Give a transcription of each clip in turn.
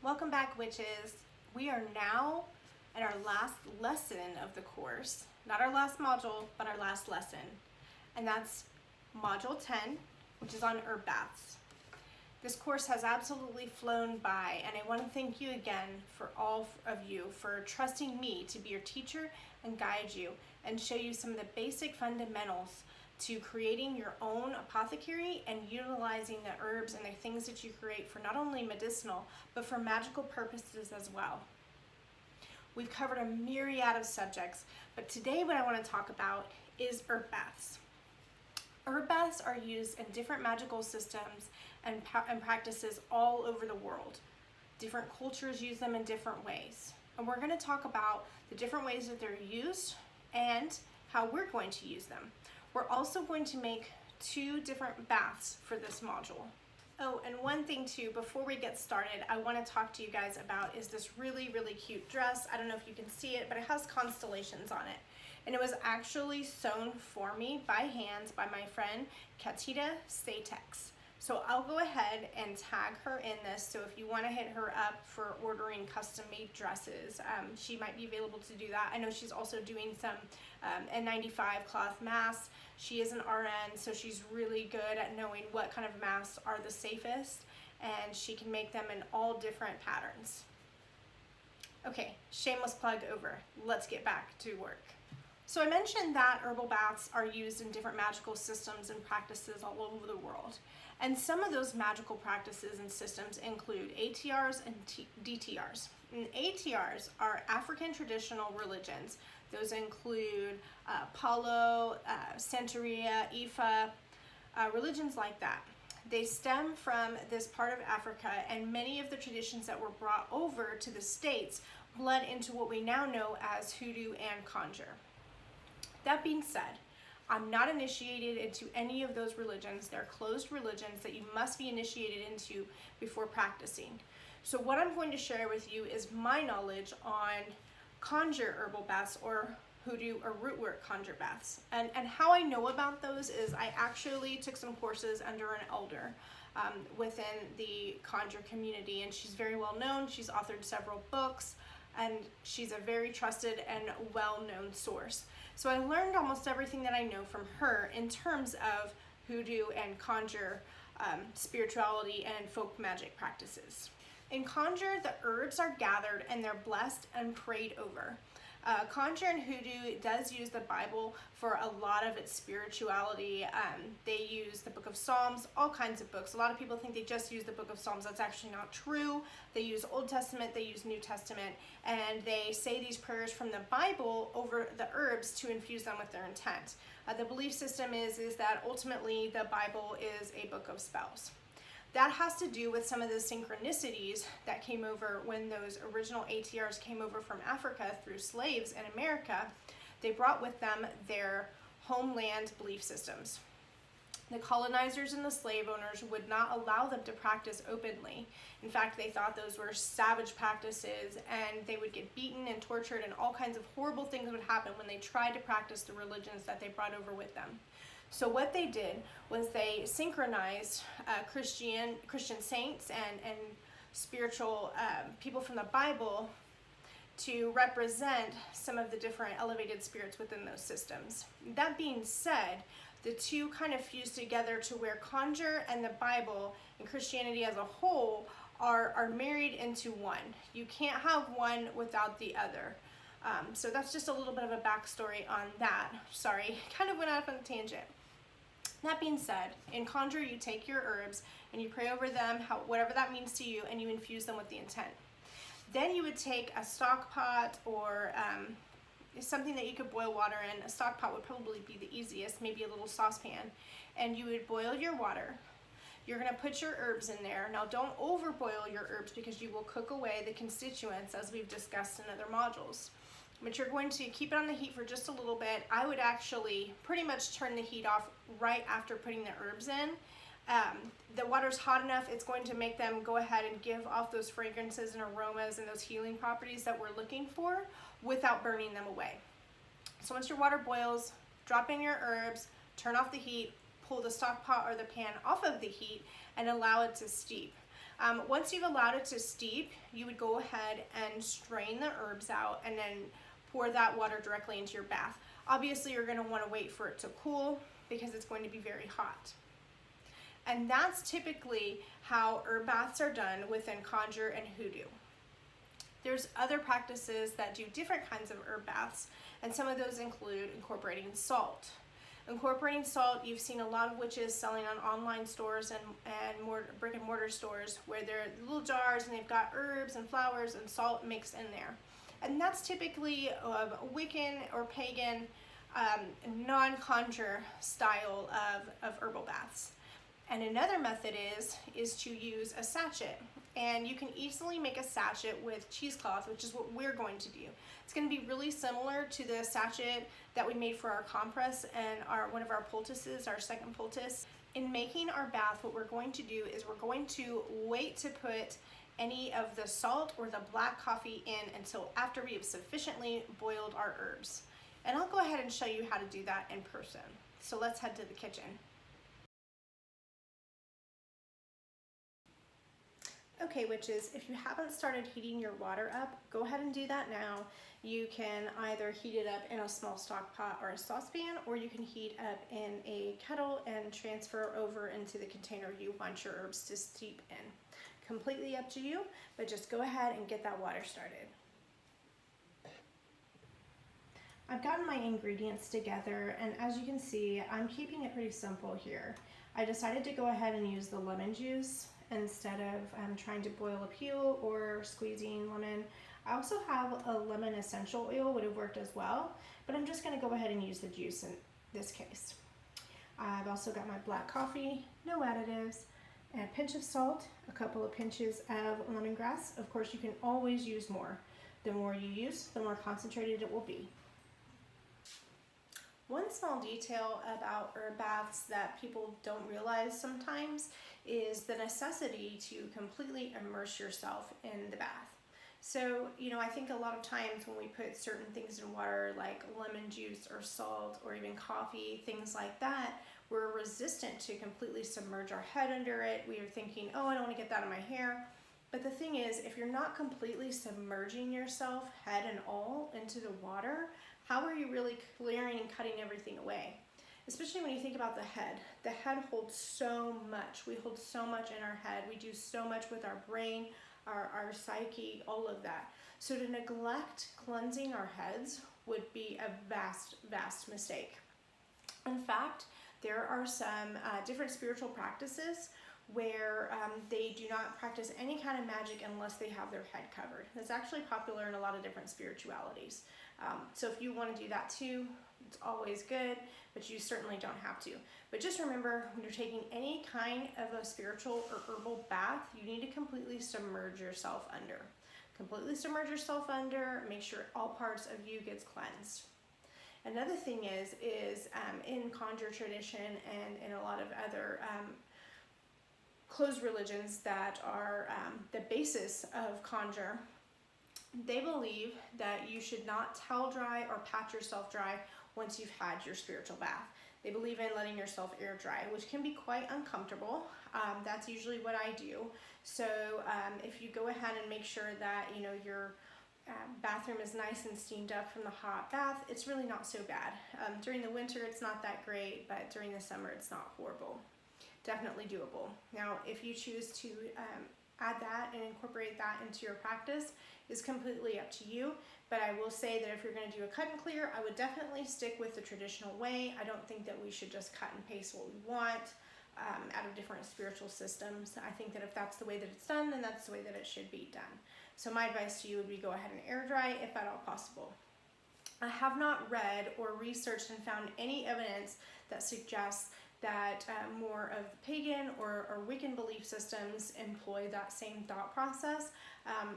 Welcome back, witches. We are now at our last lesson of the course. Not our last module, but our last lesson. And that's module 10, which is on herb baths. This course has absolutely flown by, and I want to thank you again for all of you for trusting me to be your teacher and guide you and show you some of the basic fundamentals to creating your own apothecary and utilizing the herbs and the things that you create for not only medicinal, but for magical purposes as well. We've covered a myriad of subjects, but today what I want to talk about is herb baths. Herb baths are used in different magical systems and practices all over the world. Different cultures use them in different ways. And we're going to talk about the different ways that they're used and how we're going to use them. We're also going to make 2 different baths for this module. Oh, and one thing too, before we get started, I want to talk to you guys about is this really, really cute dress. I don't know if you can see it, but it has constellations on it. And it was actually sewn for me by hand by my friend, Katita Satex. So I'll go ahead and tag her in this. So if you want to hit her up for ordering custom made dresses, she might be available to do that. I know she's also doing some N95 cloth masks. She is an RN, so she's really good at knowing what kind of masks are the safest, and she can make them in all different patterns. Okay, shameless plug over. Let's get back to work. So I mentioned that herbal baths are used in different magical systems and practices all over the world. And some of those magical practices and systems include ATRs and DTRs. And ATRs are African traditional religions. Those include Palo, Santeria, Ifa, religions like that. They stem from this part of Africa, and many of the traditions that were brought over to the States bled into what we now know as hoodoo and conjure. That being said, I'm not initiated into any of those religions. They're closed religions that you must be initiated into before practicing. So what I'm going to share with you is my knowledge on conjure herbal baths or hoodoo or root work conjure baths. And how I know about those is I actually took some courses under an elder within the conjure community, and she's very well known. She's authored several books, and she's a very trusted and well-known source. So I learned almost everything that I know from her in terms of hoodoo and conjure spirituality and folk magic practices. In conjure, the herbs are gathered and they're blessed and prayed over. Conjure and hoodoo does use the Bible for a lot of its spirituality. They use the Book of Psalms, all kinds of books. A lot of people think they just use the Book of Psalms. That's actually not true. They use Old Testament, they use New Testament, and they say these prayers from the Bible over the herbs to infuse them with their intent. The belief system is that ultimately the Bible is a book of spells. That has to do with some of the synchronicities that came over when those original ATRs came over from Africa through slaves in America. They brought with them their homeland belief systems. The colonizers and the slave owners would not allow them to practice openly. In fact, they thought those were savage practices, and they would get beaten and tortured, and all kinds of horrible things would happen when they tried to practice the religions that they brought over with them. So what they did was they synchronized Christian saints and spiritual people from the Bible to represent some of the different elevated spirits within those systems. That being said, the two kind of fuse together to where conjure and the Bible and Christianity as a whole are married into one. You can't have one without the other. So that's just a little bit of a backstory on that. Sorry, kind of went off on a tangent. That being said, in conjure, you take your herbs and you pray over them, whatever that means to you, and you infuse them with the intent. Then you would take a stock pot or something that you could boil water in. A stock pot would probably be the easiest, maybe a little saucepan, and you would boil your water. You're going to put your herbs in there. Now, don't overboil your herbs because you will cook away the constituents, as we've discussed in other modules. But you're going to keep it on the heat for just a little bit. I would actually pretty much turn the heat off right after putting the herbs in. The water's hot enough, it's going to make them go ahead and give off those fragrances and aromas and those healing properties that we're looking for without burning them away. So once your water boils, drop in your herbs, turn off the heat, pull the stock pot or the pan off of the heat, and allow it to steep. Once you've allowed it to steep, you would go ahead and strain the herbs out and then pour that water directly into your bath. Obviously, you're going to want to wait for it to cool because it's going to be very hot. And that's typically how herb baths are done within conjure and hoodoo. There's other practices that do different kinds of herb baths, and some of those include incorporating salt. Incorporating salt, you've seen a lot of witches selling on online stores and more brick and mortar stores where they're little jars and they've got herbs and flowers and salt mixed in there. And that's typically a Wiccan or pagan non-conjure style of herbal baths. And another method is to use a sachet. And you can easily make a sachet with cheesecloth, which is what we're going to do. It's going to be really similar to the sachet that we made for our compress and one of our poultices, our second poultice. In making our bath, what we're going to do is we're going to wait to put any of the salt or the black coffee in until after we have sufficiently boiled our herbs. And I'll go ahead and show you how to do that in person. So let's head to the kitchen. Okay, witches, if you haven't started heating your water up, go ahead and do that now. You can either heat it up in a small stock pot or a saucepan, or you can heat up in a kettle and transfer over into the container you want your herbs to steep in. Completely up to you, but just go ahead and get that water started. I've gotten my ingredients together, and as you can see, I'm keeping it pretty simple here. I decided to go ahead and use the lemon juice instead of trying to boil a peel or squeezing lemon. I also have a lemon essential oil, would have worked as well, but I'm just going to go ahead and use the juice in this case. I've also got my black coffee, no additives, and a pinch of salt, a couple of pinches of lemongrass. Of course, you can always use more. The more you use, the more concentrated it will be. One small detail about herb baths that people don't realize sometimes is the necessity to completely immerse yourself in the bath. So, I think a lot of times when we put certain things in water like lemon juice or salt or even coffee, things like that, we're resistant to completely submerge our head under it. We are thinking, oh, I don't want to get that in my hair. But the thing is, if you're not completely submerging yourself, head and all, into the water, how are you really clearing and cutting everything away? Especially when you think about the head. The head holds so much. We hold so much in our head. We do so much with our brain, our psyche, all of that. So to neglect cleansing our heads would be a vast, vast mistake. In fact, there are some different spiritual practices where they do not practice any kind of magic unless they have their head covered. That's actually popular in a lot of different spiritualities. So if you want to do that too, it's always good, but you certainly don't have to. But just remember, when you're taking any kind of a spiritual or herbal bath, you need to completely submerge yourself under. Completely submerge yourself under, make sure all parts of you gets cleansed. Another thing is in conjure tradition and in a lot of other closed religions that are the basis of conjure, they believe that you should not towel dry or pat yourself dry once you've had your spiritual bath. They believe in letting yourself air dry, which can be quite uncomfortable. That's usually what I do. So if you go ahead and make sure that your bathroom is nice and steamed up from the hot bath, it's really not so bad. During the winter, it's not that great, but during the summer, it's not horrible. Definitely doable. Now, if you choose to add that and incorporate that into your practice, is completely up to you. But I will say that if you're going to do a cut and clear, I would definitely stick with the traditional way. I don't think that we should just cut and paste what we want out of different spiritual systems. I think that if that's the way that it's done, then that's the way that it should be done. So my advice to you would be go ahead and air dry if at all possible. I have not read or researched and found any evidence that suggests that more of pagan or Wiccan belief systems employ that same thought process,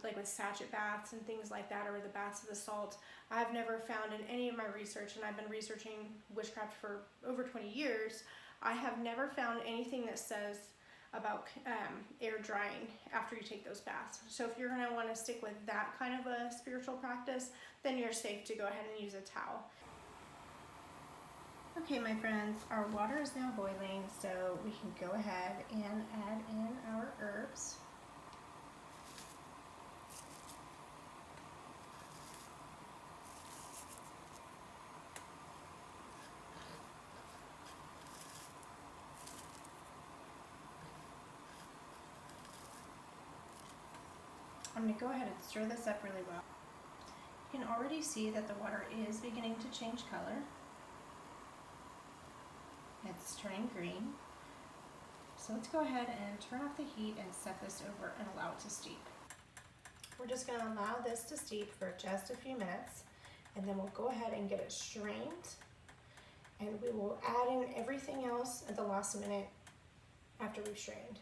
like with sachet baths and things like that, or the baths of the salt. I've never found in any of my research, and I've been researching witchcraft for over 20 years, I have never found anything that says about air drying after you take those baths. So if you're going to want to stick with that kind of a spiritual practice, then you're safe to go ahead and use a towel. Okay, my friends, our water is now boiling, so we can go ahead and add in our herbs. I'm going to go ahead and stir this up really well. You can already see that the water is beginning to change color. It's turning green. So let's go ahead and turn off the heat and set this over and allow it to steep. We're just going to allow this to steep for just a few minutes, and then we'll go ahead and get it strained, and we will add in everything else at the last minute after we've strained.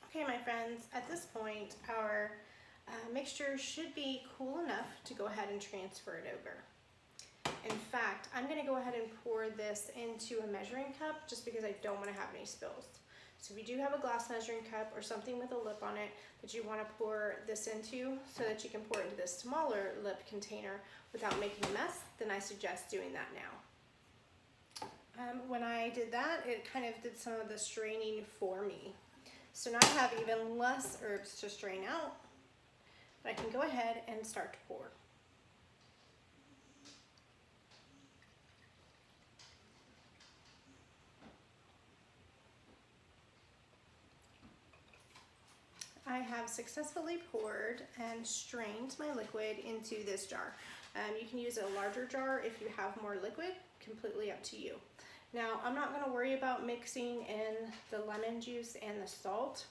Okay, my friends, at this point our mixture should be cool enough to go ahead and transfer it over. In fact, I'm going to go ahead and pour this into a measuring cup just because I don't want to have any spills. So if you do have a glass measuring cup or something with a lip on it that you want to pour this into so that you can pour it into this smaller lip container without making a mess, then I suggest doing that now. When I did that, it kind of did some of the straining for me. So now I have even less herbs to strain out, but I can go ahead and start to pour. I have successfully poured and strained my liquid into this jar. You can use a larger jar if you have more liquid, completely up to you. Now, I'm not going to worry about mixing in the lemon juice and the salt.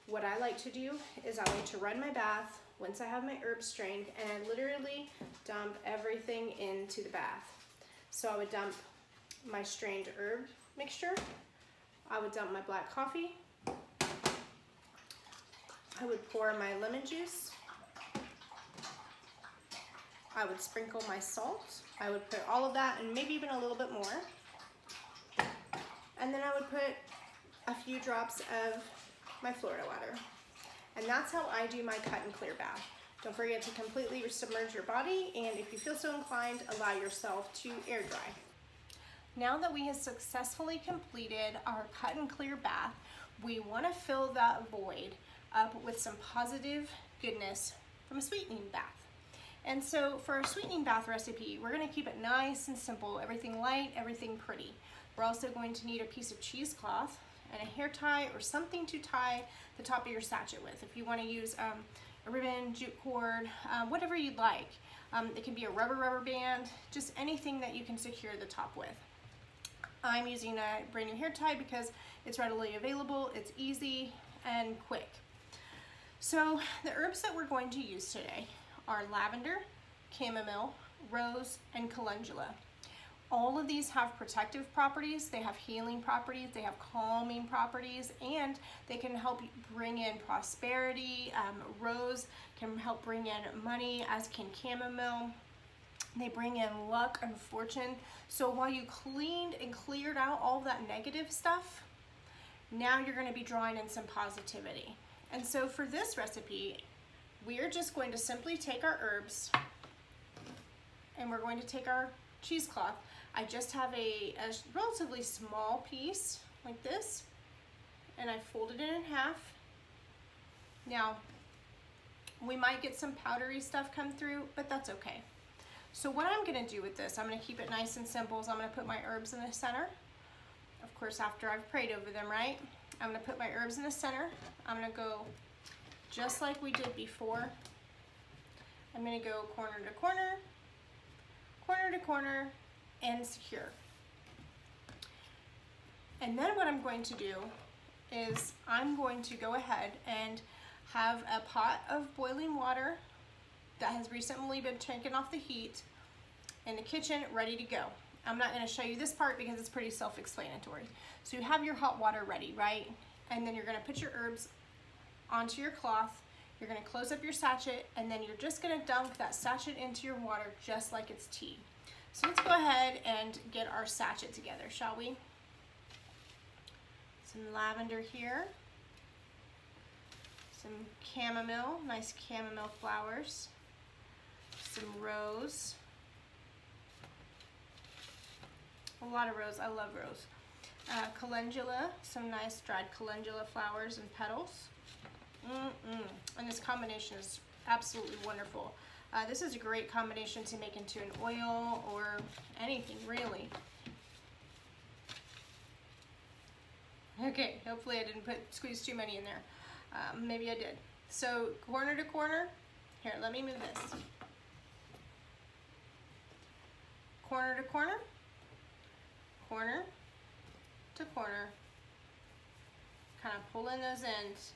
What I like to do is I like to run my bath once I have my herbs strained, and I literally dump everything into the bath. So I would dump my strained herb mixture, I would dump my black coffee, I would pour my lemon juice, I would sprinkle my salt, I would put all of that and maybe even a little bit more, and then I would put a few drops of my Florida water. And that's how I do my cut and clear bath. Don't forget to completely submerge your body, and if you feel so inclined, allow yourself to air dry. Now that we have successfully completed our cut and clear bath, we want to fill that void up with some positive goodness from a sweetening bath. And so for our sweetening bath recipe, we're going to keep it nice and simple, everything light, everything pretty. We're also going to need a piece of cheesecloth and a hair tie or something to tie the top of your sachet with. If you want to use a ribbon, jute cord, whatever you'd like. It can be a rubber band, just anything that you can secure the top with. I'm using a brand new hair tie because it's readily available, it's easy and quick. So the herbs that we're going to use today are lavender, chamomile, rose, and calendula. All of these have protective properties, they have healing properties, they have calming properties, and they can help bring in prosperity. Rose can help bring in money, as can chamomile. They bring in luck and fortune. So while you cleaned and cleared out all that negative stuff, now you're going to be drawing in some positivity. And so for this recipe, we are just going to simply take our herbs and we're going to take our cheesecloth. I just have a relatively small piece like this, and I folded it in half. Now, we might get some powdery stuff come through, but that's okay. So what I'm gonna do with this, I'm gonna keep it nice and simple, is I'm gonna put my herbs in the center. Of course, after I've prayed over them, right? I'm gonna put my herbs in the center. I'm gonna go just like we did before. I'm gonna go corner to corner, corner to corner, and secure. And then what I'm going to do is I'm going to go ahead and have a pot of boiling water that has recently been taken off the heat in the kitchen, ready to go. I'm not going to show you this part because it's pretty self-explanatory. So you have your hot water ready, right? And then you're going to put your herbs onto your cloth. You're going to close up your sachet, and then you're just going to dump that sachet into your water just like it's tea. So let's go ahead and get our sachet together, shall we? Some lavender here. Some chamomile, nice chamomile flowers. Some rose. A lot of rose, I love rose. Calendula, some nice dried calendula flowers and petals. And this combination is absolutely wonderful. This is a great combination to make into an oil or anything, really. Okay, hopefully I didn't squeeze too many in there. Maybe I did. So corner to corner, here, let me move this. Corner to corner, corner to corner, kind of pull in those ends.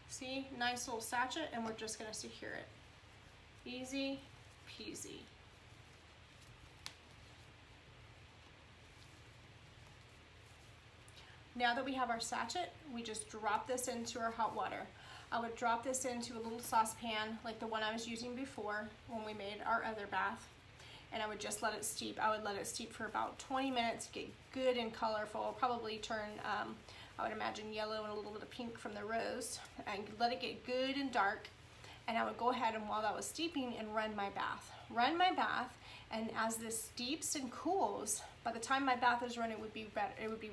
See, nice little sachet, and we're just gonna secure it. Easy peasy. Now that we have our sachet, we just drop this into our hot water. I would drop this into a little saucepan like the one I was using before when we made our other bath. And I would just let it steep. I would let it steep for about 20 minutes, get good and colorful, probably turn, I would imagine yellow and a little bit of pink from the rose, and let it get good and dark. And I would go ahead and while that was steeping and run my bath. Run my bath, and as this steeps and cools, by the time my bath is run, it would be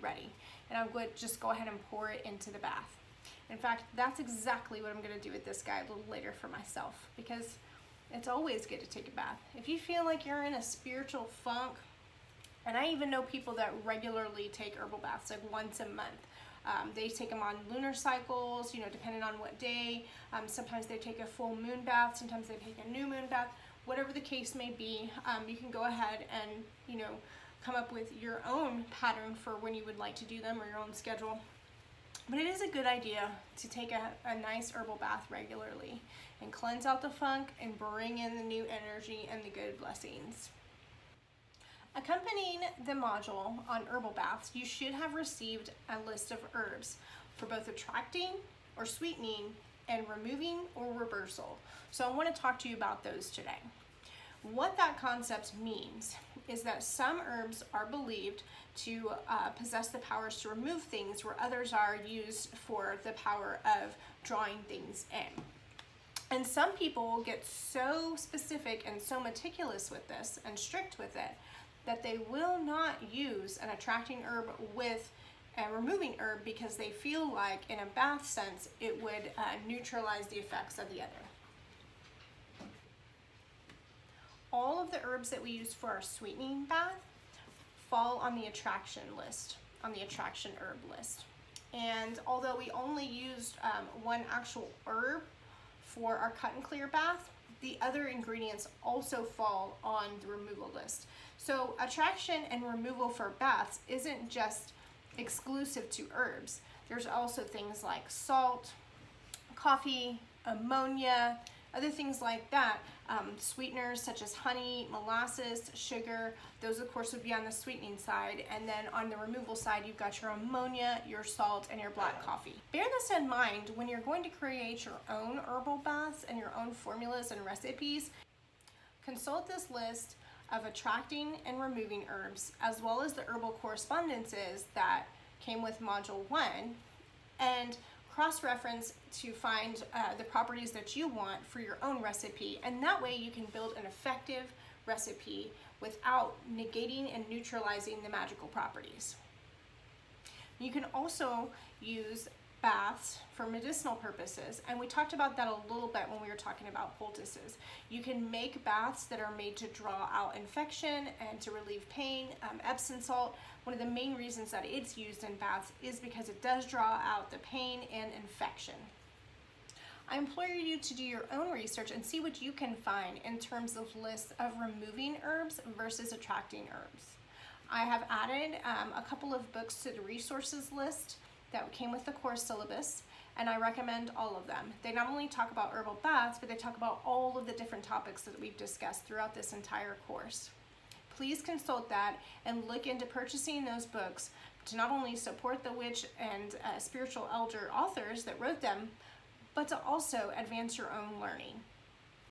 ready. And I would just go ahead and pour it into the bath. In fact, that's exactly what I'm gonna do with this guy a little later for myself, because it's always good to take a bath. If you feel like you're in a spiritual funk, and I even know people that regularly take herbal baths, like once a month. They take them on lunar cycles, you know, depending on what day. Sometimes they take a full moon bath, sometimes they take a new moon bath. Whatever the case may be, you can go ahead and, you know, come up with your own pattern for when you would like to do them, or your own schedule. But it is a good idea to take a nice herbal bath regularly and cleanse out the funk and bring in the new energy and the good blessings. Accompanying the module on herbal baths, you should have received a list of herbs for both attracting or sweetening and removing or reversal. So I want to talk to you about those today. What that concept means is that some herbs are believed to possess the powers to remove things, where others are used for the power of drawing things in. And some people get so specific and so meticulous with this and strict with it that they will not use an attracting herb with a removing herb, because they feel like in a bath sense it would neutralize the effects of the other. All of the herbs that we use for our sweetening bath fall on the attraction list, on the attraction herb list. And although we only used one actual herb for our cut and clear bath, the other ingredients also fall on the removal list. So attraction and removal for baths isn't just exclusive to herbs. There's also things like salt, coffee, ammonia, other things like that. Sweeteners such as honey, molasses, sugar, those of course would be on the sweetening side. And then on the removal side, you've got your ammonia, your salt, and your black coffee. Bear this in mind when you're going to create your own herbal baths and your own formulas and recipes. Consult this list of attracting and removing herbs, as well as the herbal correspondences that came with Module 1, and cross-reference to find the properties that you want for your own recipe, and that way you can build an effective recipe without negating and neutralizing the magical properties. You can also use baths for medicinal purposes, and we talked about that a little bit when we were talking about poultices. You can make baths that are made to draw out infection and to relieve pain. Epsom salt, one of the main reasons that it's used in baths is because it does draw out the pain and infection. I implore you to do your own research and see what you can find in terms of lists of removing herbs versus attracting herbs. I have added a couple of books to the resources list that came with the course syllabus, and I recommend all of them. They not only talk about herbal baths, but they talk about all of the different topics that we've discussed throughout this entire course. Please consult that and look into purchasing those books to not only support the witch and spiritual elder authors that wrote them, but to also advance your own learning.